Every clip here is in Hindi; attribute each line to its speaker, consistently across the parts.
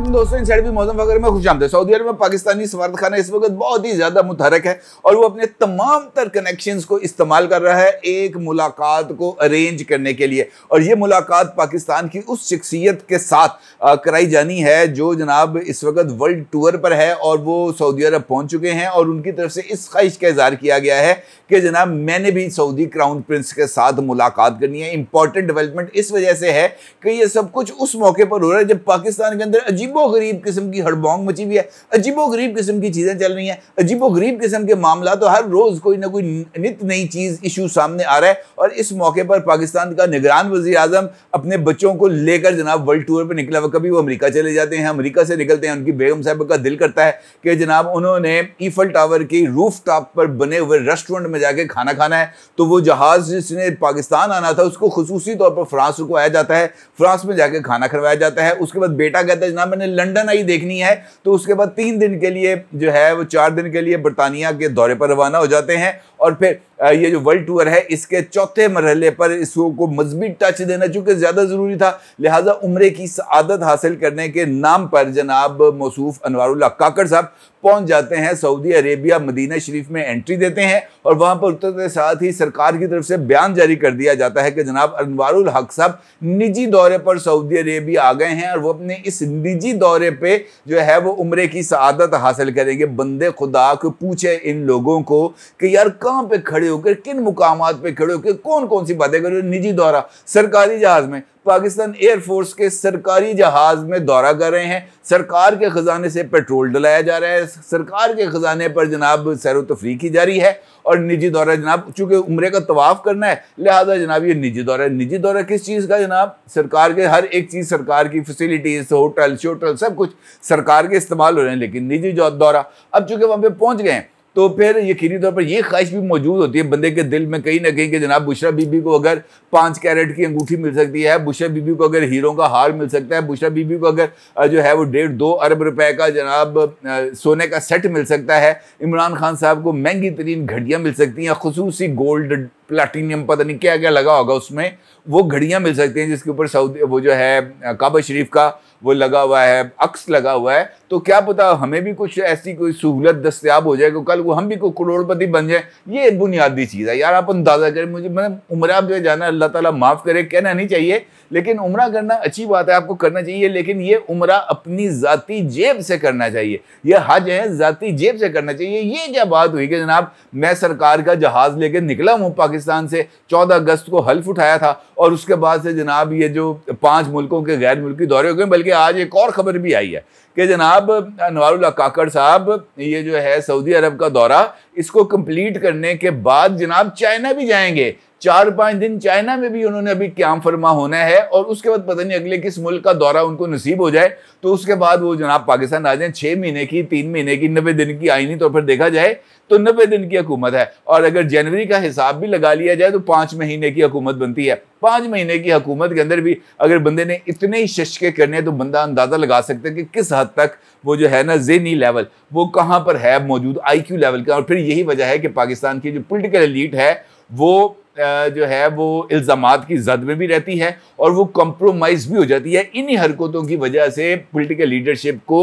Speaker 1: अस्सलाम दोस्तों, इनसाइड भी मौसम वगैरह में खुशामदीद। सऊदी अरब में पाकिस्तानी सफारतखाना इस वक्त बहुत ही ज्यादा मुतहरक है और वो अपने तमाम तर कनेक्शंस को इस्तेमाल कर रहा है एक मुलाकात को अरेंज करने के लिए। और ये मुलाकात पाकिस्तान की उस शख्सियत के साथ कराई जानी है जो जनाब इस वक्त वर्ल्ड टूर पर है और वो सऊदी अरब पहुंच चुके हैं। और उनकी तरफ से इस ख्वाहिश का इजहार किया गया है कि जनाब मैंने भी सऊदी क्राउन प्रिंस के साथ मुलाकात करनी है। इंपॉर्टेंट डेवलपमेंट इस वजह से है कि ये सब कुछ उस मौके पर हो रहा है जब पाकिस्तान के अंदर अजीबो गरीब किस्म की हड़बोंग मची हुई है, अजीबो गरीब किस्म की चीजें चल रही हैं, अजीबो गरीब किस्म के मामला। तो हर रोज कोई ना कोई नित नई चीज इशू सामने आ रहा है। और इस मौके पर पाकिस्तान का निगरान वज़ीर आज़म अपने बच्चों को लेकर जनाब वर्ल्ड टूर पर निकला हुआ। कभी वो अमेरिका चले जाते हैं, अमेरिका से निकलते हैं, उनकी बेगम साहब का दिल करता है कि जनाब उन्होंने ईफल टावर की रूफ टॉप पर बने हुए रेस्टोरेंट में जाके खाना खाना है। तो वो जहाज जिसने पाकिस्तान आना था उसको खुसूसी तौर पर फ्रांस को आया जाता है, फ्रांस में जाके खाना खिलवाया जाता है। उसके बाद बेटा कहता है जनाब मैंने लंदन आई देखनी है। तो उसके बाद 3 दिन के लिए जो है वो 4 दिन के लिए बरतानिया के दौरे पर रवाना हो जाते हैं। और फिर ये जो वर्ल्ड टूर है इसके चौथे मरहले पर इसको मजहबी टच देना चूंकि ज़्यादा ज़रूरी था, लिहाजा उम्रे की सआदत हासिल करने के नाम पर जनाब मौसूफ अनवारुल्लाह काकड़ साहब पहुंच जाते हैं सऊदी अरेबिया, मदीना शरीफ में एंट्री देते हैं। और वहां पर उतरते साथ ही सरकार की तरफ से बयान जारी कर दिया जाता है कि जनाब अनवारुल हक साहब निजी दौरे पर सऊदी अरेबिया आ गए हैं और वो अपने इस निजी दौरे पे जो है वो उम्रे की सआदत हासिल करेंगे। बंदे खुदा को पूछे इन लोगों को कि यार कहाँ पे खड़े होकर, किन मुकामात पे खड़े होकर कौन कौन सी बातें कर रहे हो। निजी दौरा सरकारी जहाज में, पाकिस्तान एयरफोर्स के सरकारी जहाज में दौरा कर रहे हैं, सरकार के खजाने से पेट्रोल डलाया जा रहा है, सरकार के खजाने पर जनाब सैर व तफरीह की जा रही है। और निजी दौरा जनाब चूंकि उम्रे का तवाफ करना है लिहाजा जनाब ये निजी दौरा है। निजी दौरा किस चीज़ का जनाब? सरकार के हर एक चीज़, सरकार की फैसिलिटीज, होटल शोटल सब कुछ सरकार के इस्तेमाल हो रहे हैं, लेकिन निजी दौरा। अब चूंकि वहाँ पे पहुँच गए हैं तो फिर यकीनी तौर पर यह ख्वाहिश भी मौजूद होती है बंदे के दिल में कहीं ना कहीं कि जनाब बुशरा बीबी को अगर 5 कैरेट की अंगूठी मिल सकती है, बुशरा बीबी को अगर हीरों का हार मिल सकता है, बुशरा बीबी को अगर जो है वो 1.5-2 अरब रुपए का जनाब सोने का सेट मिल सकता है, इमरान खान साहब को महंगी तरीन घड़ियाँ मिल सकती हैं, खुसूसी गोल्ड प्लाटीनियम पता नहीं क्या क्या लगा होगा उसमें, वो घड़ियाँ मिल सकती हैं जिसके ऊपर सऊदी वो जो है काबा शरीफ का वो लगा हुआ है, अक्स लगा हुआ है। तो क्या पता हमें भी कुछ ऐसी कोई सहूलत दस्तयाब हो जाए कि कल को हम भी कोई करोड़पति बन जाए। ये बुनियादी चीज़ है यार, आप अंदाज़ा करें। मुझे मैंने उम्रा जो है जाना, अल्लाह ताला माफ़ करे, कहना नहीं चाहिए, लेकिन उम्रा करना अच्छी बात है, आपको करना चाहिए, लेकिन ये उम्रा अपनी ज़ाती जेब से करना चाहिए। ये हज है ज़ाती जेब से करना चाहिए। ये क्या बात हुई कि जनाब मैं सरकार का जहाज़ लेकर निकला हूँ पाकिस्तान से, 14 अगस्त को हल्फ उठाया था और उसके बाद से जनाब ये जो 5 मुल्कों के गैर मुल्की दौरे हो गए। बल्कि आज एक और ख़बर भी आई है कि जनाब अनवारुल्लाह काकड़ साहब ये जो है सऊदी अरब का दौरा इसको कंप्लीट करने के बाद जनाब चाइना भी जाएंगे। 4-5 दिन चाइना में भी उन्होंने अभी क़याम फरमा होना है और उसके बाद पता नहीं अगले किस मुल्क का दौरा उनको नसीब हो जाए तो उसके बाद वो जनाब पाकिस्तान आ जाए। 6 महीने की, 3 महीने की, 90 दिन की आईनी तौर पर देखा जाए तो 90 दिन की हुकूमत है। और अगर जनवरी का हिसाब भी लगा लिया जाए तो 5 महीने की हुकूमत बनती है। 5 महीने की हुकूमत के अंदर भी अगर बंदे ने इतने ही शशके करने हैं तो बंदा अंदाज़ा लगा सकता है कि किस हद तक वो जो है ना ज़हनी लेवल वो कहाँ पर है मौजूद, IQ लेवल का। और फिर यही वजह है कि पाकिस्तान की जो पोलिटिकल एलीट है वो जो है वो इल्ज़ामात की जद में भी रहती है और वो कंप्रोमाइज़ भी हो जाती है। इन्हीं हरकतों की वजह से पॉलिटिकल लीडरशिप को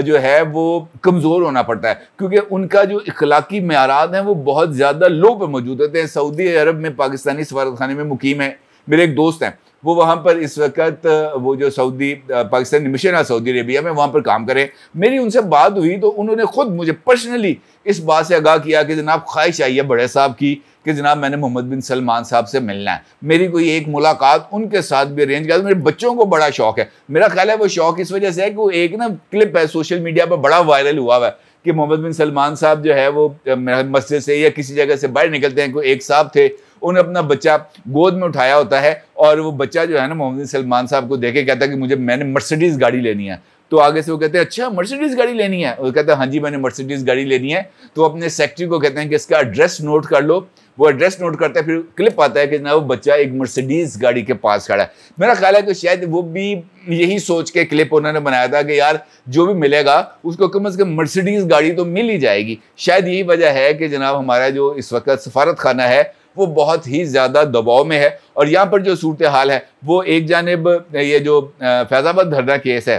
Speaker 1: जो है वो कमज़ोर होना पड़ता है क्योंकि उनका जो इखलाकी मेयारात हैं वो बहुत ज़्यादा लो पर मौजूद होते हैं। सऊदी अरब में पाकिस्तानी सफारतखाने में मुकीम है, मेरे एक दोस्त हैं, वो वहाँ पर इस वक्त वो जो सऊदी पाकिस्तानी मिशन है सऊदी अरेबिया में वहाँ पर काम करें। मेरी उनसे बात हुई तो उन्होंने खुद मुझे पर्सनली इस बात से आगाह किया कि जनाब ख्वाहिश आई है बड़े साहब की कि जनाब मैंने मोहम्मद बिन सलमान साहब से मिलना है, मेरी कोई एक मुलाकात उनके साथ भी अरेंज कर। मेरे बच्चों को बड़ा शौक है, मेरा ख्याल है वो शौक इस वजह से है कि वो एक ना क्लिप है सोशल मीडिया पर बड़ा वायरल हुआ है कि मोहम्मद बिन सलमान साहब जो है वो मस्जिद से या किसी जगह से बाहर निकलते हैं, कोई एक साहब थे उन्हें अपना बच्चा गोद में उठाया होता है और वो बच्चा जो है ना मोहम्मद बिन सलमान साहब को देखे कहता है कि मैंने मर्सिडीज़ गाड़ी लेनी है। तो आगे से वो कहते हैं अच्छा मर्सिडीज़ गाड़ी लेनी है, वो कहते हैं हाँ जी मैंने मर्सिडीज़ गाड़ी लेनी है। तो अपने सेक्रेटरी को कहते हैं कि इसका एड्रेस नोट कर लो, वो एड्रेस नोट करता है, फिर क्लिप आता है कि ना वो बच्चा एक मर्सिडीज़ गाड़ी के पास खड़ा है। मेरा ख्याल है कि शायद वो भी यही सोच के क्लिप उन्होंने बनाया था कि यार जो भी मिलेगा उसको कम से कम मर्सिडीज़ गाड़ी तो मिल ही जाएगी। शायद यही वजह है कि जनाब हमारा जो इस वक्त सफारत खाना है वो बहुत ही ज़्यादा दबाव में है। और यहाँ पर जो सूरत हाल है वो एक जानिब ये जो फैज़ाबाद धरना केस है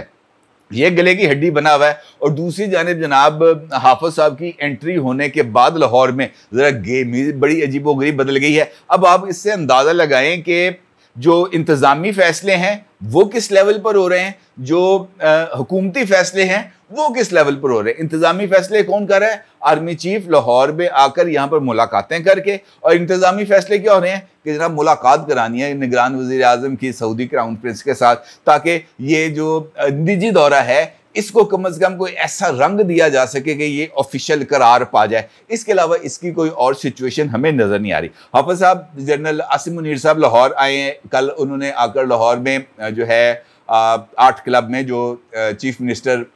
Speaker 1: ये गले की हड्डी बना हुआ है। और दूसरी जानिब जनाब हाफिज साहब की एंट्री होने के बाद लाहौर में ज़रा गेम बड़ी अजीबोगरीब बदल गई है। अब आप इससे अंदाज़ा लगाएं कि जो इंतज़ामी फ़ैसले हैं वो किस लेवल पर हो रहे हैं, जो हुकूमती फ़ैसले हैं वो किस लेवल पर हो रहे हैं। इंतज़ामी फ़ैसले कौन कर रहा है? आर्मी चीफ लाहौर में आकर यहाँ पर मुलाकातें करके। और इंतज़ामी फ़ैसले क्या हो रहे हैं कि जनाब मुलाकात करानी है निगरान वज़ीर आज़म की सऊदी क्राउन प्रिंस के साथ, ताकि ये जो निजी दौरा है इसको कम अज़ कम कोई ऐसा रंग दिया जा सके कि ये ऑफिशियल करार पा जाए। इसके अलावा इसकी कोई और सिचुएशन हमें नज़र नहीं आ रही। हाफिज़ साहब जनरल आसिम मुनीर साहब लाहौर आए हैं। कल उन्होंने आकर लाहौर में जो है आर्ट क्लब में जो चीफ मिनिस्टर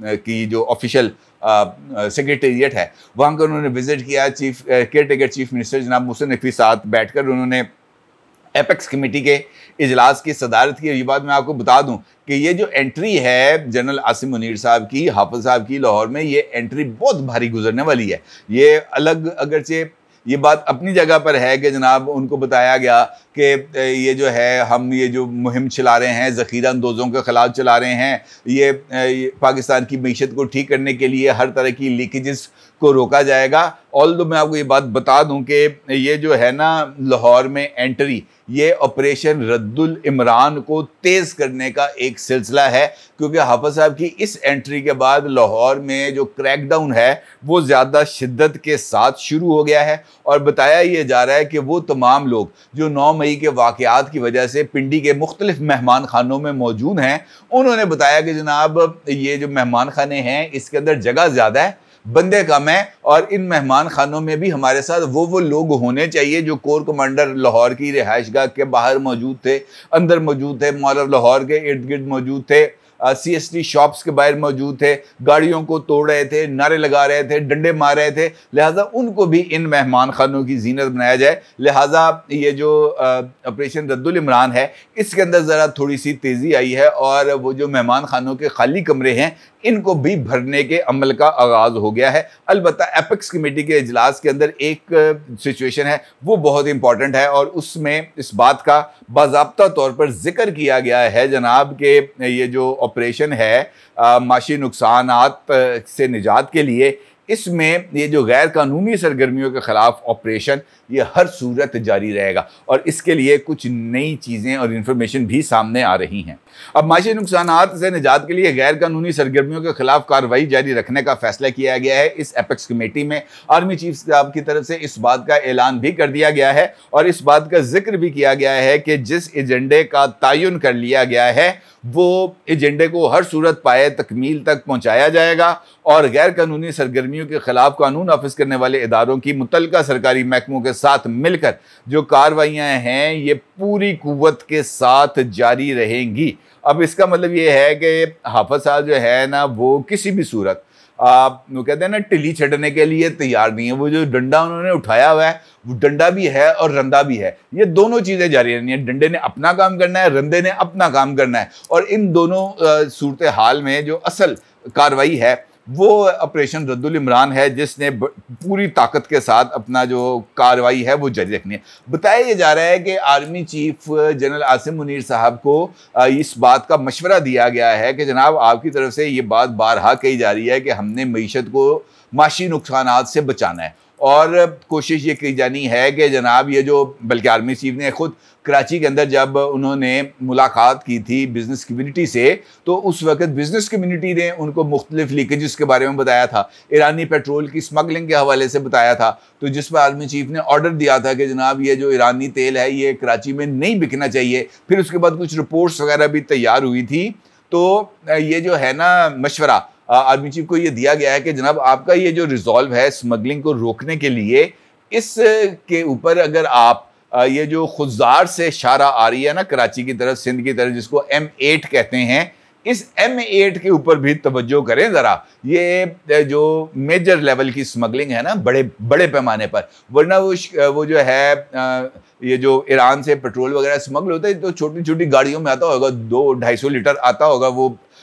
Speaker 1: की जो ऑफिशियल सेक्रेटेरिएट है वहाँ का उन्होंने विजिट किया। Chief care taker chief minister जनाब मोहसिन नकवी साथ बैठकर उन्होंने एपेक्स कमेटी के इजलास की सदारत की। ये बात मैं आपको बता दूं कि ये जो एंट्री है जनरल आसिम मुनीर साहब की, हाफिज साहब की लाहौर में, ये एंट्री बहुत भारी गुजरने वाली है। ये अलग अगरचे ये बात अपनी जगह पर है कि जनाब उनको बताया गया कि ये जो है हम ये जो मुहिम चला रहे हैं ज़ख़ीरा अंदोज़ों के ख़िलाफ़ चला रहे हैं, ये पाकिस्तान की मीशत को ठीक करने के लिए हर तरह की लीकेजेस को रोका जाएगा। ऑल्दो मैं आपको ये बात बता दूं कि ये जो है ना लाहौर में एंट्री, ये ऑपरेशन रद्दुल इमरान को तेज़ करने का एक सिलसिला है, क्योंकि हाफिज साहब की इस एंट्री के बाद लाहौर में जो क्रैकडाउन है वो ज़्यादा शिद्दत के साथ शुरू हो गया है। और बताया ये जा रहा है कि वो तमाम लोग जो 9 मई के वाक़यात की वजह से पिंडी के मुख्तलिफ मेहमान खानों में मौजूद हैं, उन्होंने बताया कि जनाब ये जो मेहमान खाने हैं इसके अंदर जगह ज़्यादा है, बंदे कम है, और इन मेहमान खानों में भी हमारे साथ वो लोग होने चाहिए जो कोर कमांडर लाहौर की रिहाइशगाह के बाहर मौजूद थे, अंदर मौजूद थे, मॉल ऑफ लाहौर के इर्द गिर्द मौजूद थे, CST शॉप्स के बाहर मौजूद थे, गाड़ियों को तोड़ रहे थे, नारे लगा रहे थे, डंडे मार रहे थे। लिहाजा उनको भी इन मेहमान खानों की जीनत बनाया जाए। लिहाजा ये जो ऑपरेशन रद्दुल इमरान है इसके अंदर ज़रा थोड़ी सी तेज़ी आई है, और वो जो मेहमान खानों के खाली कमरे हैं इनको भी भरने के अमल का आगाज़ हो गया है। अलबत्ता एपेक्स कमेटी के इजलास के अंदर एक सिचुएशन है वो बहुत इंपॉर्टेंट है, और उसमें इस बात का बाज़ाब्ता तौर पर जिक्र किया गया है जनाब कि ये जो ऑपरेशन है माशी नुकसानात से निजात के लिए, इसमें ये जो गैर कानूनी सरगर्मियों के ख़िलाफ़ ऑपरेशन ये हर सूरत जारी रहेगा, और इसके लिए कुछ नई चीज़ें और इन्फॉर्मेशन भी सामने आ रही हैं। अब माशी नुकसानात से निजात के लिए गैर कानूनी सरगर्मियों के खिलाफ कार्रवाई जारी रखने का फैसला किया गया है। इस एपेक्स कमेटी में आर्मी चीफ साहब की तरफ से इस बात का ऐलान भी कर दिया गया है, और इस बात का जिक्र भी किया गया है कि जिस एजेंडे का तयन कर लिया गया है वो एजेंडे को हर सूरत पाए तकमील तक पहुँचाया जाएगा, और गैर कानूनी सरगर्मियों के खिलाफ कानून नाफिज करने वाले इदारों की मुतल्लिका सरकारी महकमों के साथ मिलकर जो कार्रवाइयाँ हैं ये पूरी कुव्वत के साथ जारी रहेंगी। अब इसका मतलब ये है कि हाफिज साहब जो है ना वो किसी भी सूरत वो कहते हैं ना टिली छड़ने के लिए तैयार नहीं है। वो जो डंडा उन्होंने उठाया हुआ है वो डंडा भी है और रंदा भी है, ये दोनों चीज़ें जारी रहनी है। डंडे ने अपना काम करना है, रंदे ने अपना काम करना है, और इन दोनों सूरत हाल में जो असल कार्रवाई है वो ऑपरेशन रद्दुल इमरान है, जिसने पूरी ताकत के साथ अपना जो कार्रवाई है वो जारी रखनी है। बताया ये जा रहा है कि army chief general Asim Munir साहब को इस बात का मशवरा दिया गया है कि जनाब आपकी तरफ से ये बात बारहा कही जा रही है कि हमने मईशत को माशी नुकसानात से बचाना है, और कोशिश ये की जानी है कि जनाब ये जो, बल्कि आर्मी चीफ ने खुद कराची के अंदर जब उन्होंने मुलाकात की थी बिज़नेस कम्युनिटी से, तो उस वक्त बिज़नेस कम्युनिटी ने उनको मुख्तलिफ लीकेजेस के बारे में बताया था, ईरानी पेट्रोल की स्मगलिंग के हवाले से बताया था, तो जिस पर आर्मी चीफ ने ऑर्डर दिया था कि जनाब ये जो ईरानी तेल है ये कराची में नहीं बिकना चाहिए। फिर उसके बाद कुछ रिपोर्ट्स वगैरह भी तैयार हुई थी, तो ये जो है ना मशवरा आर्मी चीफ को ये दिया गया है कि जनाब आपका ये जो रिजॉल्व है स्मगलिंग को रोकने के लिए, इसके ऊपर अगर आप ये जो खुजार से शारा आ रही है ना कराची की तरफ, सिंध की तरफ, जिसको M8 कहते हैं, इस M8 के ऊपर भी तवज्जो करें ज़रा। ये जो मेजर लेवल की स्मगलिंग है ना बड़े बड़े पैमाने पर, वरना वो जो है ये जो ईरान से पेट्रोल वगैरह स्मगल होता है तो छोटी छोटी गाड़ियों में आता होगा, 200-250 लीटर आता होगा।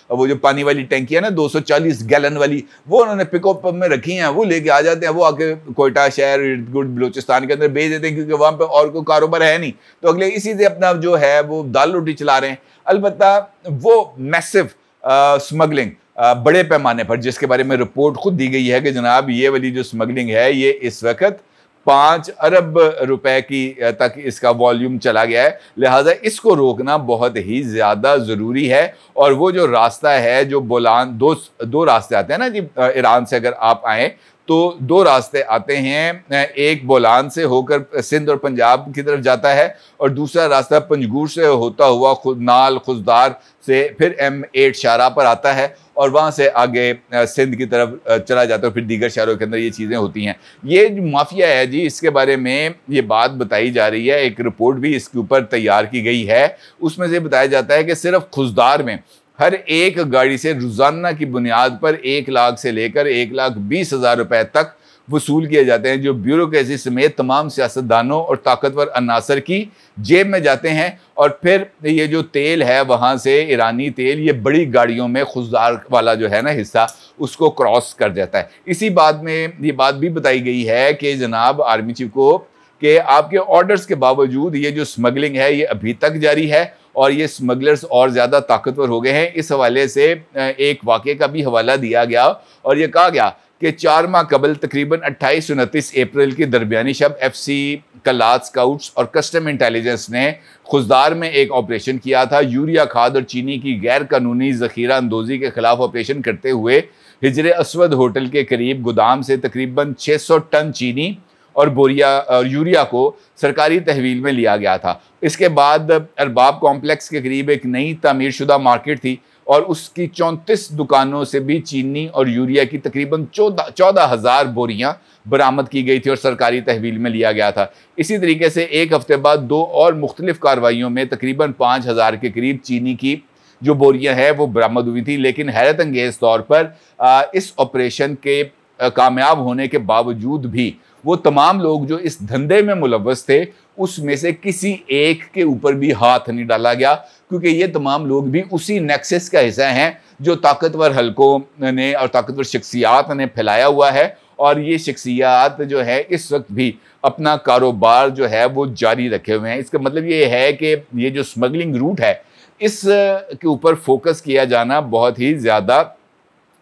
Speaker 1: वो जो पानी वाली टैंकी है ना 240 गैलन वाली, वो उन्होंने पिकअप में रखी हैं, वो लेके आ जाते हैं, वो आके कोयटा शहर इर्द गिर्द बलूचिस्तान के अंदर भेज देते हैं, क्योंकि वहाँ पे और कोई कारोबार है नहीं, तो अगले इसी से अपना जो है वो दाल रोटी चला रहे हैं। अलबत्ता वो मैसिव स्मगलिंग बड़े पैमाने पर, जिसके बारे में रिपोर्ट खुद दी गई है कि जनाब ये वाली जो स्मगलिंग है ये इस वक्त 5 अरब रुपए की तक इसका वॉल्यूम चला गया है। लिहाजा इसको रोकना बहुत ही ज़्यादा ज़रूरी है। और वो जो रास्ता है जो बोलान, दो रास्ते आते हैं ना जी, ईरान से अगर आप आएँ तो 2 रास्ते आते हैं, एक बोलान से होकर सिंध और पंजाब की तरफ जाता है और दूसरा रास्ता पंजगूर से होता हुआ नाल खुजदार से फिर M8 शाहराह पर आता है और वहाँ से आगे सिंध की तरफ चला जाता है। फिर दीगर शहरों के अंदर ये चीज़ें होती हैं। ये जो माफिया है जी, इसके बारे में ये बात बताई जा रही है, एक रिपोर्ट भी इसके ऊपर तैयार की गई है। उसमें से बताया जाता है कि सिर्फ खुजदार में हर एक गाड़ी से रोज़ाना की बुनियाद पर 1 लाख से लेकर 1,20,000 रुपए तक वसूल किए जाते हैं, जो ब्यूरोक्रेसी समेत तमाम सियासतदानों और ताकतवर अनासर की जेब में जाते हैं। और फिर ये जो तेल है वहाँ से ईरानी तेल ये बड़ी गाड़ियों में खुजदार वाला जो है ना हिस्सा उसको क्रॉस कर जाता है। इसी बात में ये बात भी बताई गई है कि जनाब आर्मी चीफ को कि आपके ऑर्डर्स के बावजूद ये जो स्मगलिंग है ये अभी तक जारी है और ये स्मगलर्स और ज़्यादा ताकतवर हो गए हैं। इस हवाले से एक वाक़े का भी हवाला दिया गया और ये कहा गया कि 4 माह कबल तकरीबन 28-29 अप्रैल की दरमियानी शब FC कलात स्काउट्स और कस्टम इंटेलिजेंस ने खुजदार में एक ऑपरेशन किया था। यूरिया खाद और चीनी की गैर कानूनी ज़ख़ीरा अंदोज़ी के खिलाफ ऑपरेशन करते हुए हिजरे अस्वद होटल के करीब गोदाम से तकरीबन 600 टन चीनी और बोरिया और यूरिया को सरकारी तहवील में लिया गया था। इसके बाद अरबाब कॉम्प्लेक्स के करीब एक नई तामीर शुदा मार्केट थी और उसकी 34 दुकानों से भी चीनी और यूरिया की तकरीबन 14,000 बोरियां बरामद की गई थी और सरकारी तहवील में लिया गया था। इसी तरीके से एक हफ्ते बाद 2 और मुख्तलिफ कार्रवाइयों में तकरीबन 5,000 के करीब चीनी की जो बोरियां हैं वो बरामद हुई थी। लेकिन हैरत अंगेज़ तौर पर इस ऑपरेशन के कामयाब होने के बावजूद भी वो तमाम लोग जो इस धंधे में मुलव्वस थे उसमें से किसी एक के ऊपर भी हाथ नहीं डाला गया, क्योंकि ये तमाम लोग भी उसी नेक्सस का हिस्सा हैं जो ताकतवर हलकों ने और ताकतवर शख्सियात ने फैलाया हुआ है। और ये शख्सियात जो है इस वक्त भी अपना कारोबार जो है वो जारी रखे हुए हैं। इसका मतलब ये है कि ये जो स्मगलिंग रूट है इस के ऊपर फोकस किया जाना बहुत ही ज़्यादा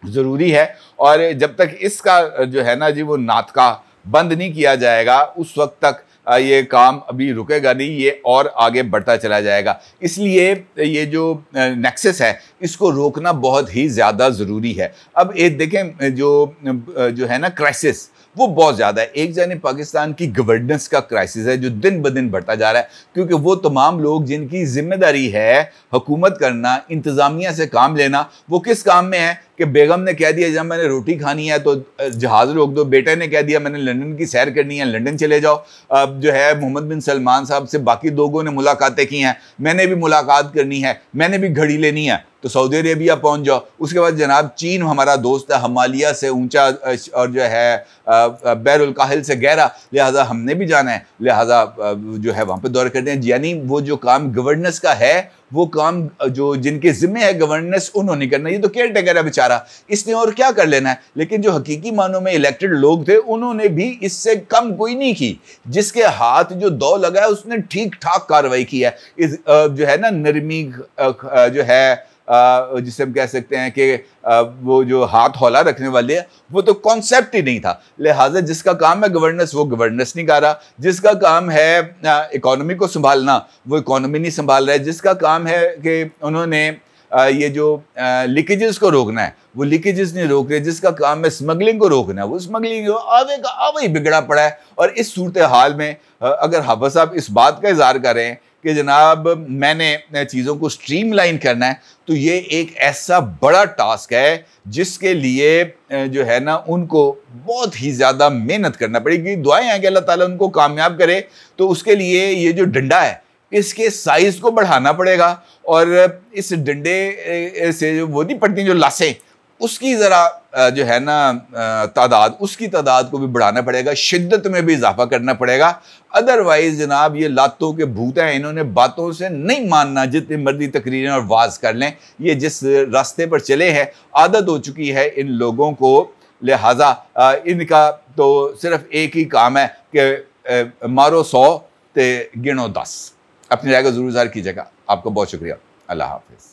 Speaker 1: ज़रूरी है। और जब तक इसका जो है ना जी वो नाटका बंद नहीं किया जाएगा उस वक्त तक ये काम अभी रुकेगा नहीं, ये और आगे बढ़ता चला जाएगा। इसलिए ये जो नेक्सस है इसको रोकना बहुत ही ज़्यादा ज़रूरी है। अब ये देखें जो है ना क्राइसिस वो बहुत ज़्यादा है। एक जानिब पाकिस्तान की गवर्नेंस का क्राइसिस है जो दिन ब दिन बढ़ता जा रहा है, क्योंकि वो तमाम लोग जिनकी जिम्मेदारी है हुकूमत करना, इंतज़ामिया से काम लेना, वो किस काम में है कि बेगम ने कह दिया जब मैंने रोटी खानी है तो जहाज़ रोक दो, बेटे ने कह दिया मैंने लंदन की सैर करनी है लंदन चले जाओ। अब जो है मोहम्मद बिन सलमान साहब से बाकी लोगों ने मुलाकातें की हैं, मैंने भी मुलाकात करनी है, मैंने भी घड़ी लेनी है तो सऊदी अरेबिया पहुंच जाओ। उसके बाद जनाब चीन हमारा दोस्त है, हिमालय से ऊंचा और जो है बैरुल काहिल से गहरा, लिहाजा हमने भी जाना है, लिहाजा जो है वहाँ पे दौरे करते हैं। यानी वो जो काम गवर्नेंस का है वो काम जो जिनके जिम्मे है गवर्नेंस उन्होंने करना। ये तो केयर टेकर है बेचारा, इसने और क्या कर लेना है। लेकिन जो हकीकी मानों में इलेक्टेड लोग थे उन्होंने भी इससे कम कोई नहीं की। जिसके हाथ जो दौ लगा है उसने ठीक ठाक कार्रवाई की है। इस जो है ना नरमी जो है जिसे हम कह सकते हैं कि वो जो हाथ हौला रखने वाले हैं वो तो कॉन्सेप्ट ही नहीं था। लिहाजा जिसका काम है गवर्नेंस वो गवर्नेंस नहीं कर रहा, जिसका काम है इकोनॉमी को संभालना वो इकोनॉमी नहीं संभाल रहा है, जिसका काम है कि उन्होंने ये जो लीकेजेस को रोकना है वो लीकेजेस नहीं रोक रहे, जिसका काम है स्मगलिंग को रोकना है वो स्मगलिंग आवे का आवे ही बिगड़ा पड़ा है। और इस सूरत हाल में अगर हाफिज साहब इस बात का इज़हार करें कि जनाब मैंने चीज़ों को स्ट्रीमलाइन करना है, तो ये एक ऐसा बड़ा टास्क है जिसके लिए जो है ना उनको बहुत ही ज़्यादा मेहनत करना पड़ेगी। दुआएं हैं कि अल्लाह ताला उनको कामयाब करे। तो उसके लिए ये जो डंडा है इसके साइज़ को बढ़ाना पड़ेगा और इस डंडे से वो नहीं पड़ती जो लाशें उसकी ज़रा जो है ना तादाद, उसकी तादाद को भी बढ़ाना पड़ेगा, शिद्दत में भी इजाफा करना पड़ेगा। अदरवाइज जनाब ये लातों के भूत हैं, इन्होंने बातों से नहीं मानना, जितनी मर्जी तकरीरें और वाज कर लें। ये जिस रास्ते पर चले हैं आदत हो चुकी है इन लोगों को, लिहाजा इनका तो सिर्फ एक ही काम है कि मारो 100 ते गिनो 10। अपनी राय को ज़रूर ज़ाहिर कीजिएगा। आपका बहुत शुक्रिया। अल्लाह हाफिज़।